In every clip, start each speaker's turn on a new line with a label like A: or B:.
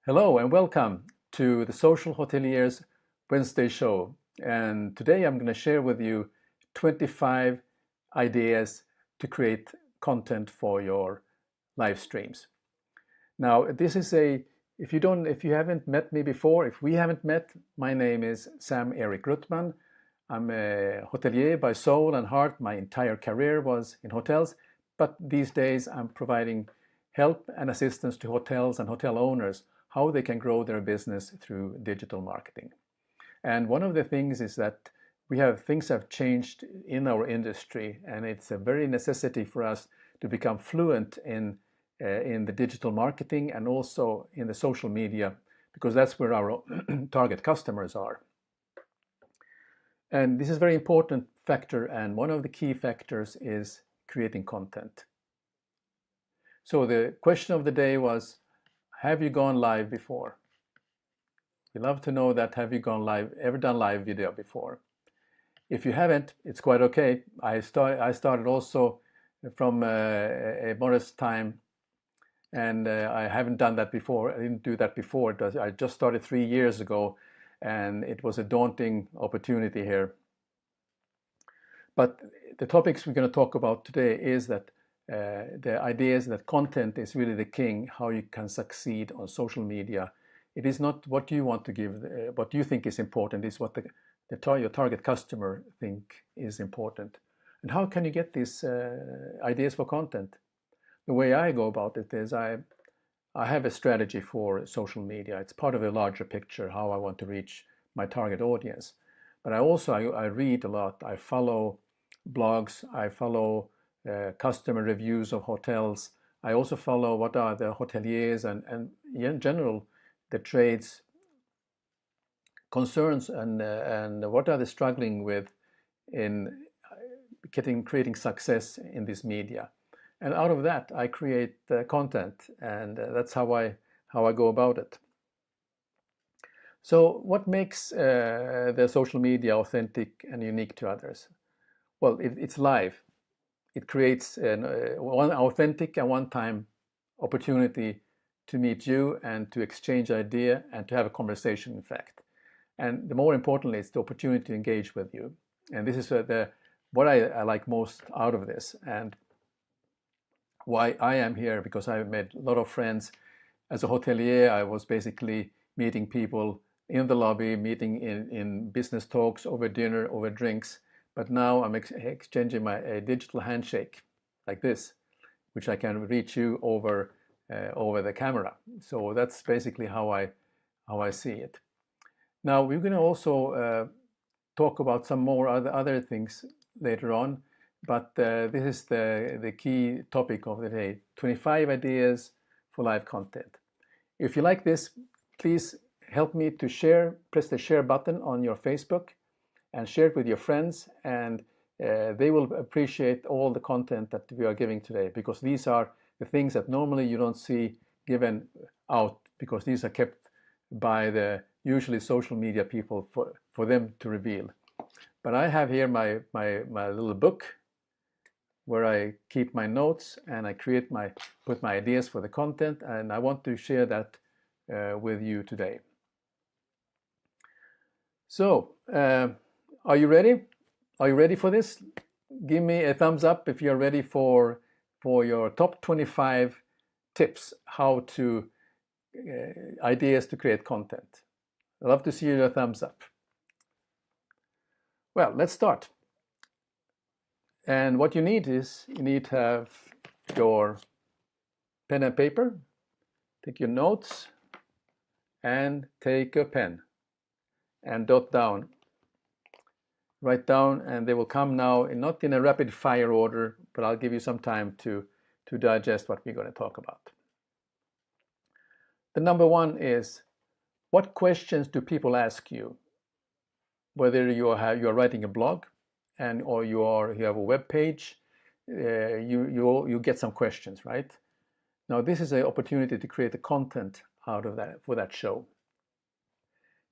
A: Hello and welcome to the Social Hotelier's Wednesday show. And today I'm going to share with you 25 ideas to create content for your live streams. Now, this is if you haven't met me before, if we haven't met, my name is Sam Erik Ruttman. I'm a hotelier by soul and heart. My entire career was in hotels, but these days I'm providing help and assistance to hotels and hotel owners how they can grow their business through digital marketing. And one of the things is that things have changed in our industry, and it's a very necessity for us to become fluent in the digital marketing and also in the social media, because that's where our target customers are. And this is a very important factor, and one of the key factors is creating content. So the question of the day was, have you gone live before? We love to know that. Have you gone live, ever done live video before? If you haven't, it's quite okay. I started also from a modest time, and I haven't done that before. I didn't do that before. I just started 3 years ago, and it was a daunting opportunity here. But the topics we're going to talk about today is that the idea is that content is really the king, how you can succeed on social media. It is not what you want to give, what you think is important, is what your target customer think is important. And how can you get these ideas for content? The way I go about it is I have a strategy for social media. It's part of a larger picture, how I want to reach my target audience. But I read a lot. I follow blogs. I follow customer reviews of hotels. I also follow what are the hoteliers and in general the trades concerns and what are they struggling with in creating success in this media. And out of that I create content, and that's how I go about it. So what makes the social media authentic and unique to others? Well, it's live. It creates one authentic and one-time opportunity to meet you and to exchange idea and to have a conversation, in fact. And the more importantly, it's the opportunity to engage with you. And this is what I like most out of this, and why I am here, because I've made a lot of friends. As a hotelier, I was basically meeting people in the lobby, meeting in business talks, over dinner, over drinks. But now I'm exchanging a digital handshake like this, which I can reach you over the camera. So that's basically how I see it. Now we're going to also talk about some more other things later on, but this is the key topic of the day: 25 ideas for live content. If you like this, please help me to share. Press the share button on your Facebook and share it with your friends, and they will appreciate all the content that we are giving today, because these are the things that normally you don't see given out, because these are kept by the usually social media people for them to reveal. But I have here my little book where I keep my notes and I put my ideas for the content, and I want to share that with you today. So are you ready? Are you ready for this? Give me a thumbs up if you're ready for your top 25 tips how to ideas to create content. I'd love to see your thumbs up. Well, let's start. And what you need to have your pen and paper. Take your notes and take a pen and write down, and they will come now, not in a rapid fire order, but I'll give you some time to digest what we're going to talk about. The number one is, what questions do people ask you? Whether you are writing a blog or you have a web page, you get some questions, right? Now this is an opportunity to create the content out of that for that show.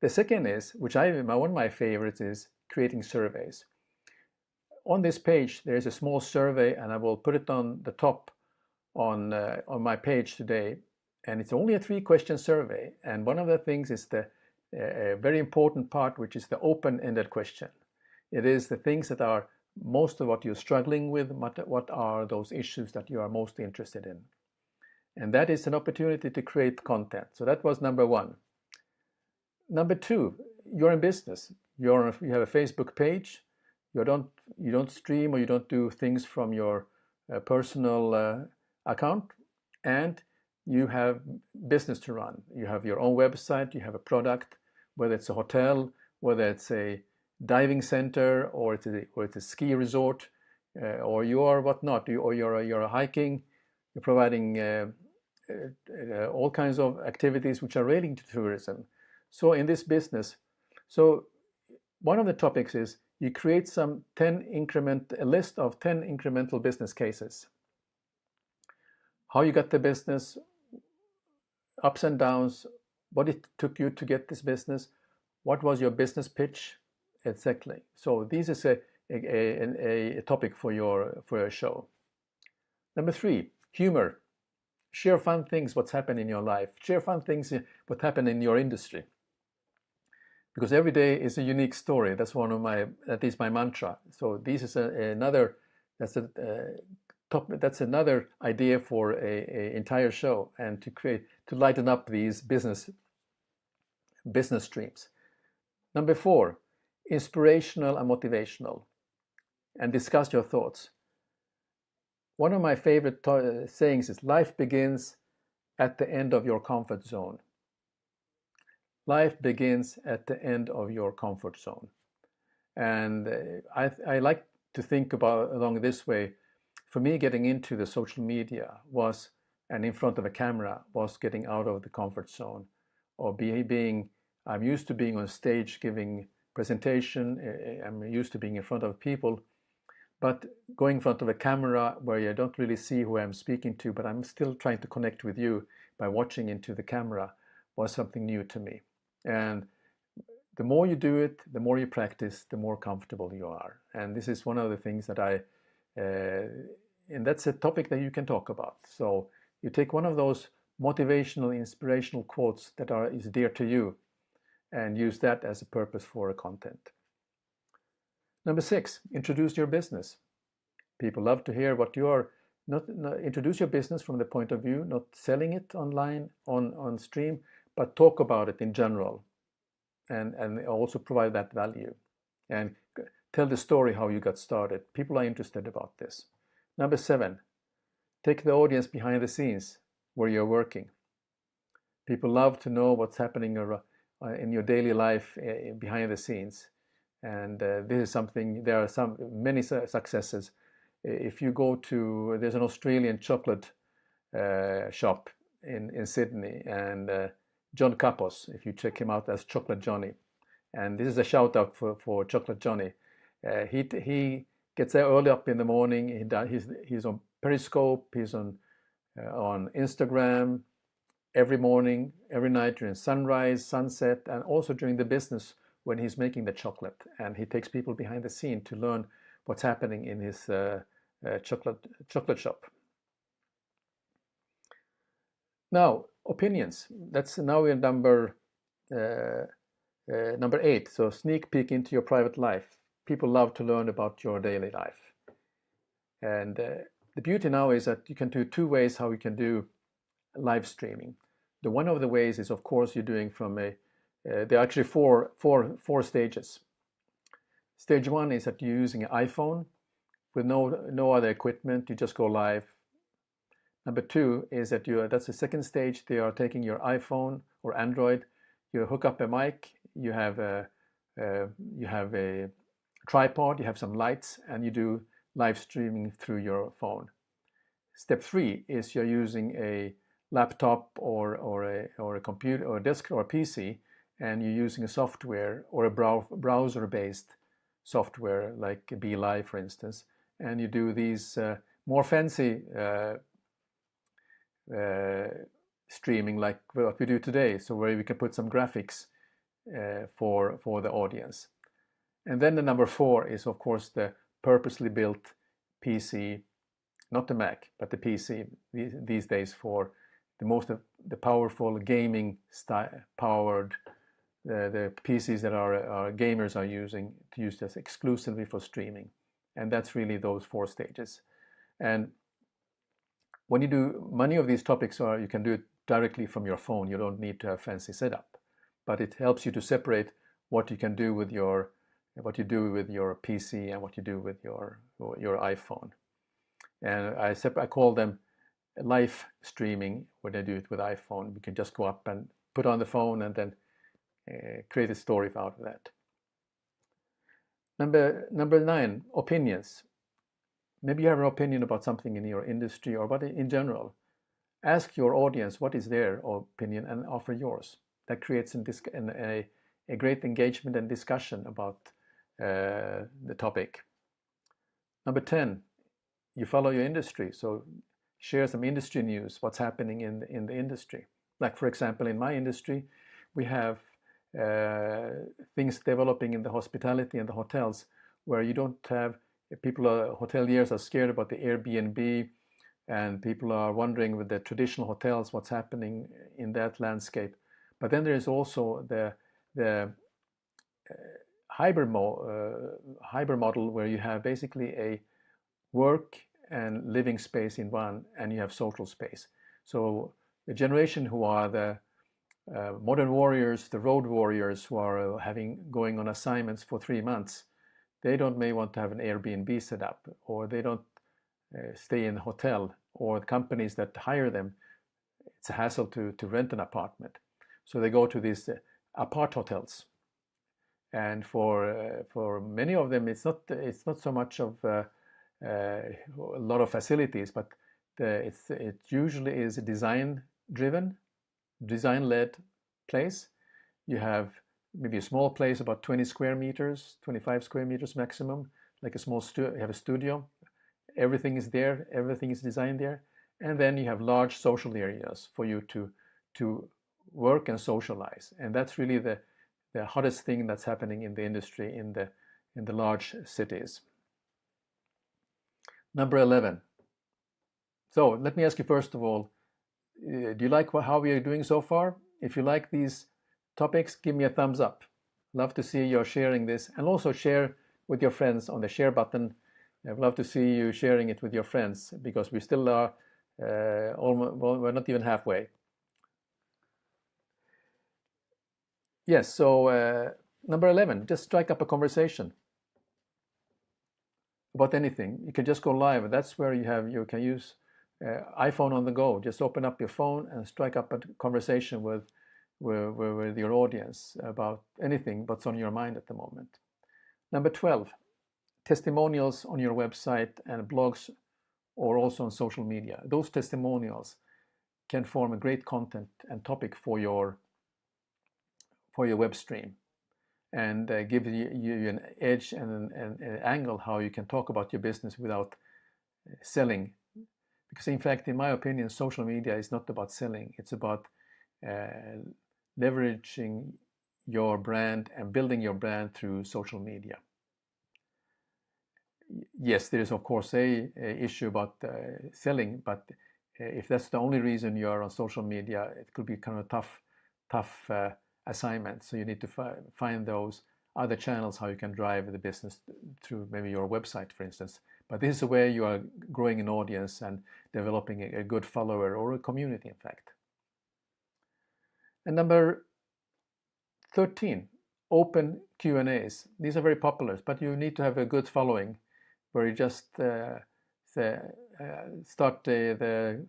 A: The second is, one of my favorites, is creating surveys. On this page there is a small survey, and I will put it on the top on my page today, And it's only a 3-question survey. And one of the things is the very important part, which is the open-ended question. It is the things that are most of what you're struggling with, what are those issues that you are most interested in. And that is an opportunity to create content. So that was number 1. Number 2, you're in business. You have a Facebook page. You don't stream or you don't do things from your personal account, and you have business to run. You have your own website. You have a product, whether it's a hotel, whether it's a diving center, or it's a ski resort, or you are whatnot, or you're hiking. You're providing all kinds of activities which are relating to tourism. So in this business, so one of the topics is you create a list of 10 incremental business cases. How you got the business, ups and downs, what it took you to get this business, what was your business pitch, exactly. So this is a topic for your show. Number 3, humor. Share fun things, what's happened in your life. Share fun things, what happened in your industry. Because every day is a unique story. That's that is my mantra. So this is another idea for a entire show, and to lighten up these business streams. Number 4, inspirational and motivational, and discuss your thoughts. One of my favorite sayings is, life begins at the end of your comfort zone. Life begins at the end of your comfort zone. And I like to think along this way. For me, getting into the social media and in front of a camera was getting out of the comfort zone, or I'm used to being on stage giving presentation. I'm used to being in front of people, but going in front of a camera where you don't really see who I'm speaking to, but I'm still trying to connect with you by watching into the camera, was something new to me. And the more you do it, the more you practice, the more comfortable you are. And this is one of the things that and that's a topic that you can talk about. So you take one of those motivational, inspirational quotes that is dear to you, and use that as a purpose for a content. Number 6, introduce your business. People love to hear what you are. Not introduce your business from the point of view, not selling it online on stream, but talk about it in general, and also provide that value, and tell the story how you got started. People are interested about this. Number 7, take the audience behind the scenes where you're working. People love to know what's happening in your daily life behind the scenes, and this is something. There are many successes. If you go to, there's an Australian chocolate shop in Sydney, and John Kapos, if you check him out as Chocolate Johnny, and this is a shout out for Chocolate Johnny. He gets there early up in the morning. He's on Periscope. He's on Instagram every morning, every night during sunrise, sunset, and also during the business when he's making the chocolate. And he takes people behind the scene to learn what's happening in his chocolate shop. Now, opinions. Now we're number 8. So sneak peek into your private life. People love to learn about your daily life. And the beauty now is that you can do 2 ways how you can do live streaming. One of the ways is, of course, you're doing from there are actually four stages. Stage 1 is that you're using an iPhone with no other equipment. You just go live. Number 2 is that that's the second stage. They are taking your iPhone or Android. You hook up a mic. You have a tripod. You have some lights, and you do live streaming through your phone. Step 3 is you're using a laptop or a computer or a desk or a PC, and you're using a software or a browser-based software like BeLive, for instance, and you do these more fancy streaming like what we do today, so where we can put some graphics for the audience. And then the number 4 is, of course, the purposely built PC, not the Mac, but the PC these days for the powerful gaming powered the PCs that our gamers are using to use this exclusively for streaming. And that's really those 4 stages. And when you do many of these topics, you can do it directly from your phone. You don't need to have fancy setup, but it helps you to separate what you can do with your PC and what you do with your iPhone. And I call them live streaming when I do it with iPhone. We can just go up and put on the phone and then create a story out of that. Number 9, opinions. Maybe you have an opinion about something in your industry or about it in general. Ask your audience what is their opinion and offer yours. That creates a great engagement and discussion about the topic. Number 10, you follow your industry. So share some industry news, what's happening in the industry. Like, for example, in my industry, we have things developing in the hospitality and the hotels where you don't have hoteliers are scared about the Airbnb, and people are wondering with the traditional hotels what's happening in that landscape. But then there is also the hybrid model where you have basically a work and living space in one, and you have social space. So the generation who are the modern warriors, the road warriors who are going on assignments for 3 months, they may want to have an Airbnb set up, or they don't stay in a hotel, or the companies that hire them, it's a hassle to rent an apartment. So they go to these apart hotels. And for many of them, it's not so much of a lot of facilities, but it usually is a design-driven, design-led place. You have maybe a small place, about 20 square meters, 25 square meters maximum, like a small you have a studio. Everything is there, everything is designed there. And then you have large social areas for you to work and socialize. And that's really the hottest thing that's happening in the industry in the large cities. Number 11. So let me ask you first of all, do you like how we are doing so far? If you like these topics, give me a thumbs up. Love to see you sharing this, and also share with your friends on the share button. I'd love to see you sharing it with your friends, because we still are we're not even halfway. Yes, so number 11, just strike up a conversation about anything. You can just go live. That's where you can use iPhone on the go. Just open up your phone and strike up a conversation with your audience about anything what's on your mind at the moment. Number 12, testimonials on your website and blogs, or also on social media. Those testimonials can form a great content and topic for your web stream, and give you an edge and an angle how you can talk about your business without selling. Because in fact, in my opinion, social media is not about selling. It's about leveraging your brand and building your brand through social media. Yes, there is of course a issue about selling, but if that's the only reason you're on social media, it could be kind of a tough assignment. So you need to find those other channels how you can drive the business through maybe your website, for instance. But this is a way you are growing an audience and developing a good follower, or a community, in fact. And number 13, open Q&As. These are very popular, but you need to have a good following, where you just start the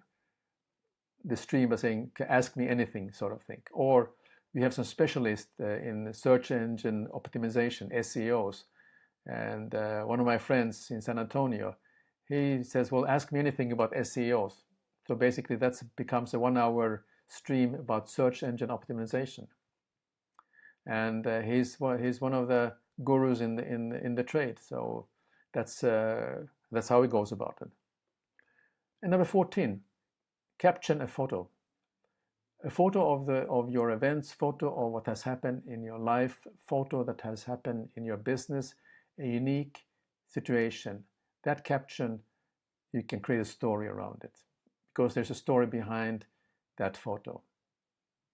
A: stream by saying, ask me anything, sort of thing. Or we have some specialists in search engine optimization, SEOs. And one of my friends in San Antonio, he says, well, ask me anything about SEOs. So basically that becomes a 1-hour stream about search engine optimization. And he's one of the gurus in the trade. So that's how he goes about it. And number 14, caption a photo. A photo of your events, photo of what has happened in your life, photo that has happened in your business, a unique situation. That caption, you can create a story around it, because there's a story behind that photo.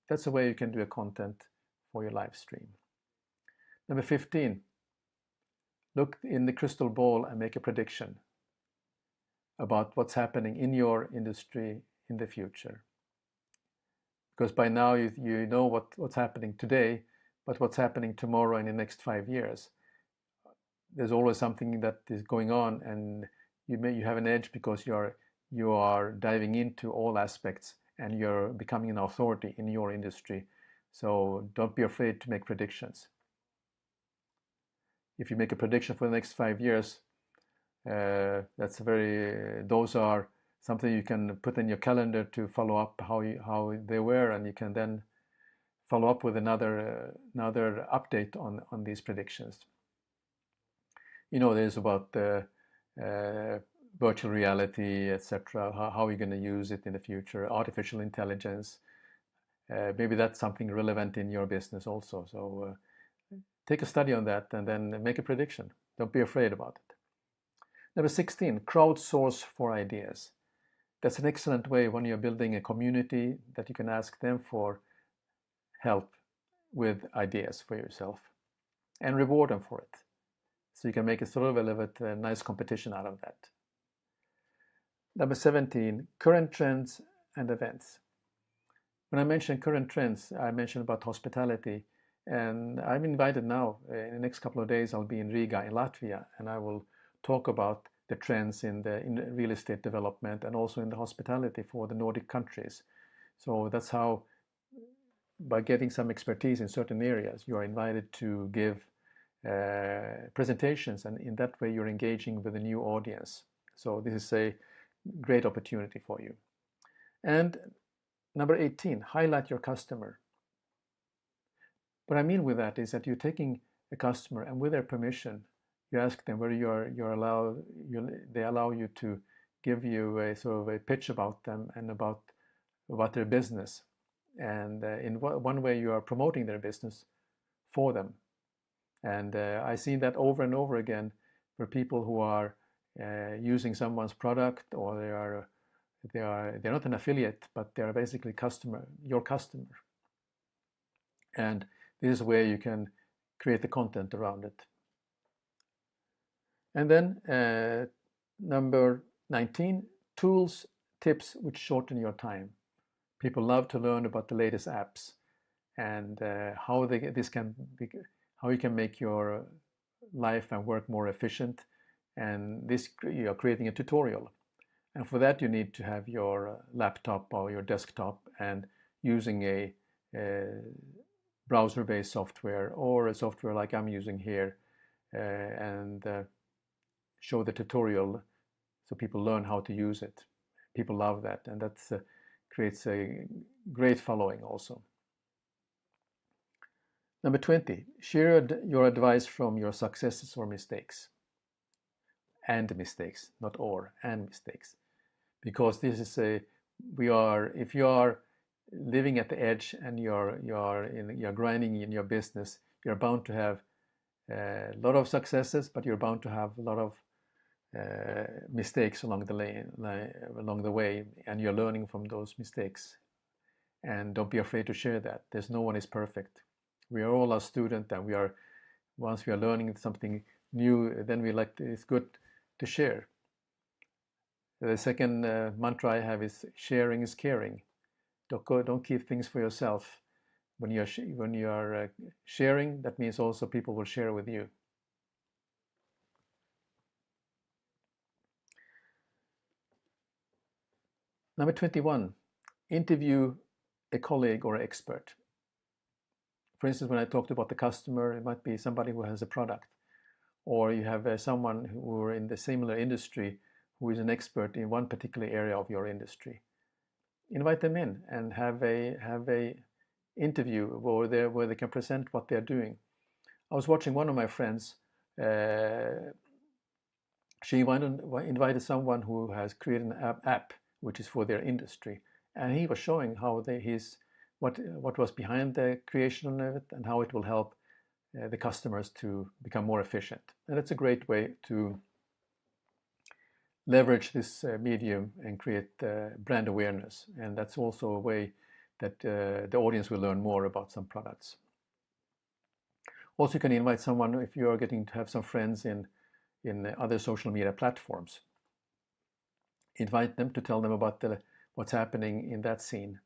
A: That's the way you can do a content for your live stream. Number 15, look in the crystal ball and make a prediction about what's happening in your industry in the future. Because by now you know what's happening today, but what's happening tomorrow and in the next 5 years. There's always something that is going on, and you have an edge because you are diving into all aspects and you're becoming an authority in your industry. So don't be afraid to make predictions. If you make a prediction for the next 5 years, those are something you can put in your calendar to follow up how they were, and you can then follow up with another update on these predictions. There's about virtual reality, etc. How are you going to use it in the future? Artificial intelligence. Maybe that's something relevant in your business also. So take a study on that and then make a prediction. Don't be afraid about it. Number 16, crowdsource for ideas. That's an excellent way when you're building a community that you can ask them for help with ideas for yourself and reward them for it. So you can make a sort of a nice competition out of that. Number 17, current trends and events. When I mention current trends, I mentioned about hospitality, and I'm invited now. In the next couple of days, I'll be in Riga in Latvia, and I will talk about the trends in real estate development and also in the hospitality for the Nordic countries. So that's how, by getting some expertise in certain areas, you are invited to give presentations, and in that way you're engaging with a new audience. So this is a great opportunity for you. And number 18, highlight your customer. What I mean with that is that you're taking a customer, and with their permission, you ask them whether they allow you to give you a sort of a pitch about them and about their business. And in one way, you are promoting their business for them. And I see that over and over again for people who are using someone's product, or they're not an affiliate, but they are basically your customer. And this is where you can create the content around it. And then number 19, tools, tips which shorten your time. People love to learn about the latest apps and how you can make your life and work more efficient. And you're creating a tutorial. And for that, you need to have your laptop or your desktop and using a browser-based software or a software like I'm using here, and show the tutorial so people learn how to use it. People love that, and that creates a great following also. Number 20, share your advice from your successes or mistakes. And mistakes, not or, and mistakes. Because this is if you are living at the edge and you're grinding in your business, you're bound to have a lot of successes, but you're bound to have a lot of mistakes along the way, and you're learning from those mistakes. And don't be afraid to share that. No one is perfect. We are all a student, and once we are learning something new, then it's good to share. The second mantra I have is sharing is caring. Don't keep things for yourself. When you are sharing, that means also people will share with you. Number 21, interview a colleague or expert. For instance, when I talked about the customer, it might be somebody who has a product, or you have someone who are in the similar industry who is an expert in one particular area of your industry. Invite them in and have a interview where they can present what they're doing. I was watching one of my friends. She invited someone who has created an app which is for their industry, and he was showing how what was behind the creation of it and how it will help the customers to become more efficient. And that's a great way to leverage this medium and create brand awareness. And that's also a way that the audience will learn more about some products. Also, you can invite someone if you are getting to have some friends in other social media platforms. Invite them to tell them about what's happening in that scene.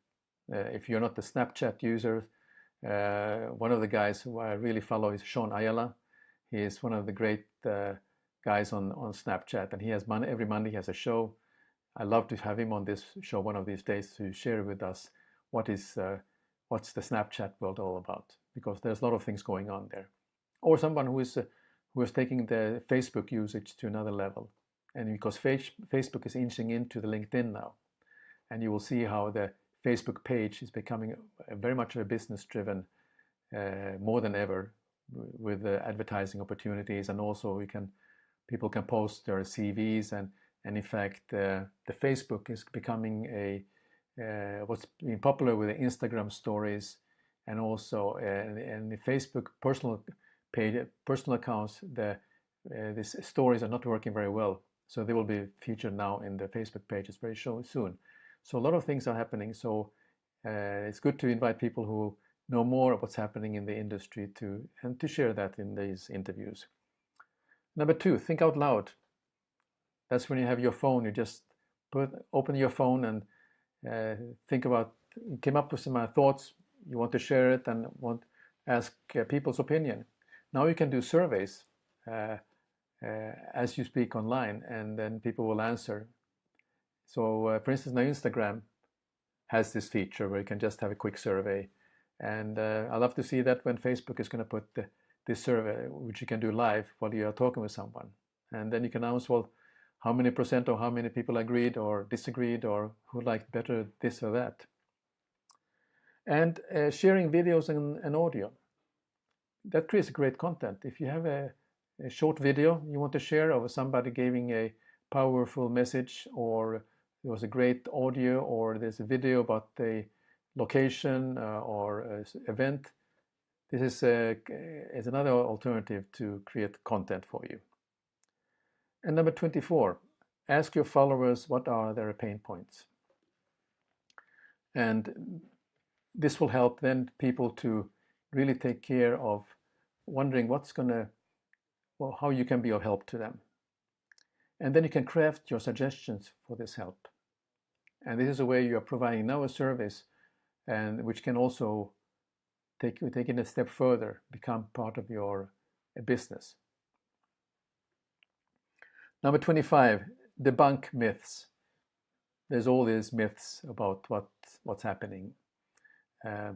A: If you're not the Snapchat user, one of the guys who I really follow is Sean Ayala. He is one of the great guys on Snapchat, and he has every Monday he has a show. I love to have him on this show one of these days to share with us what's the Snapchat world all about, because there's a lot of things going on there. Or someone who is taking the Facebook usage to another level, and because Facebook is inching into the LinkedIn now, and you will see how the Facebook page is becoming very much of a business-driven, more than ever, with advertising opportunities, and also people can post their CVs, and in fact the Facebook is becoming what's been popular with the Instagram stories, and also and the Facebook personal accounts. These stories are not working very well, so they will be featured now in the Facebook pages very soon. So a lot of things are happening. So it's good to invite people who know more of what's happening in the industry and to share that in these interviews. Number 2, think out loud. That's when you have your phone. You just open your phone and think about. You came up with some thoughts. You want to share it and ask people's opinion. Now you can do surveys as you speak online, and then people will answer. So, for instance, now Instagram has this feature where you can just have a quick survey, and I love to see that when Facebook is going to put this survey, which you can do live while you are talking with someone, and then you can announce, well, how many percent or how many people agreed or disagreed or who liked better this or that. And sharing videos and audio, that creates great content. If you have a short video you want to share of somebody giving a powerful message, or there was a great audio, or there's a video about the location or event, this is another alternative to create content for you. And number 24, ask your followers what are their pain points. And this will help then people to really take care of wondering how you can be of help to them. And then you can craft your suggestions for this help. And this is a way you are providing now a service, and which can also take it a step further, become part of your business. Number 25, debunk myths. There's all these myths about what's happening. Yeah,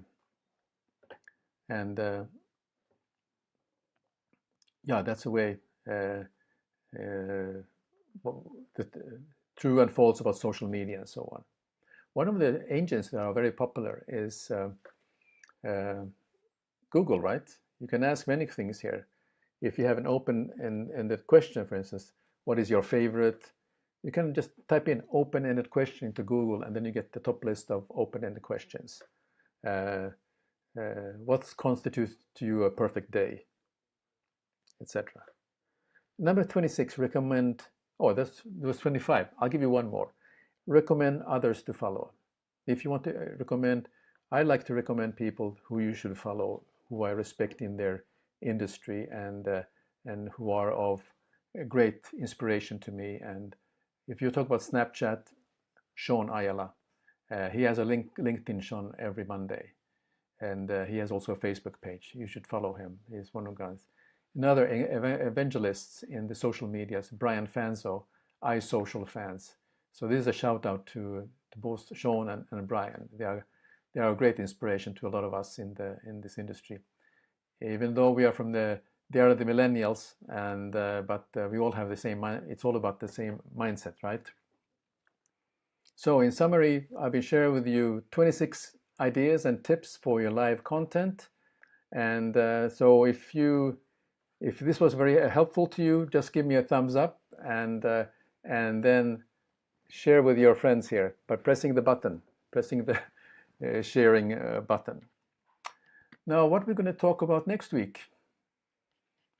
A: that's a way the true and false about social media and so on. One of the engines that are very popular is Google, right? You can ask many things here. If you have an open-ended question, for instance, what is your favorite? You can just type in open-ended question into Google, and then you get the top list of open-ended questions. What constitutes to you a perfect day, etc. Number 26, recommend. Oh, that was 25. I'll give you one more. Recommend others to follow. If you want to recommend, I like to recommend people who you should follow, who I respect in their industry, and who are of great inspiration to me. And if you talk about Snapchat, Sean Ayala, he has a LinkedIn Sean every Monday, and he has also a Facebook page. You should follow him. He's one of the guys. Another evangelists in the social medias, Brian Fanzo, iSocial Fans. So this is a shout out to both Sean and Brian. They are a great inspiration to a lot of us in this industry. Even though they are the millennials, but we all have the same mind. It's all about the same mindset, right? So in summary, I've been sharing with you 26 ideas and tips for your live content. And so if this was very helpful to you, just give me a thumbs up, and then share with your friends here by pressing the sharing button. Now, what we're going to talk about next week.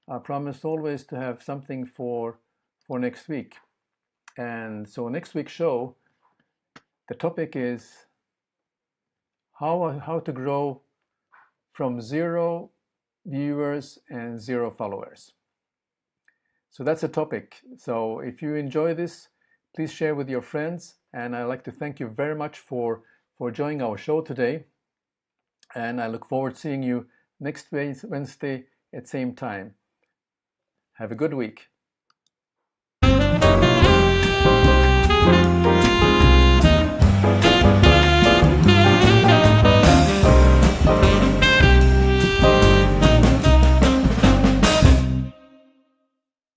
A: I promised always to have something for next week. And so next week's show, the topic is how to grow from 0 viewers and 0 followers. So that's the topic. So if you enjoy this, please share with your friends. And I'd like to thank you very much for joining our show today. And I look forward to seeing you next Wednesday at same time. Have a good week.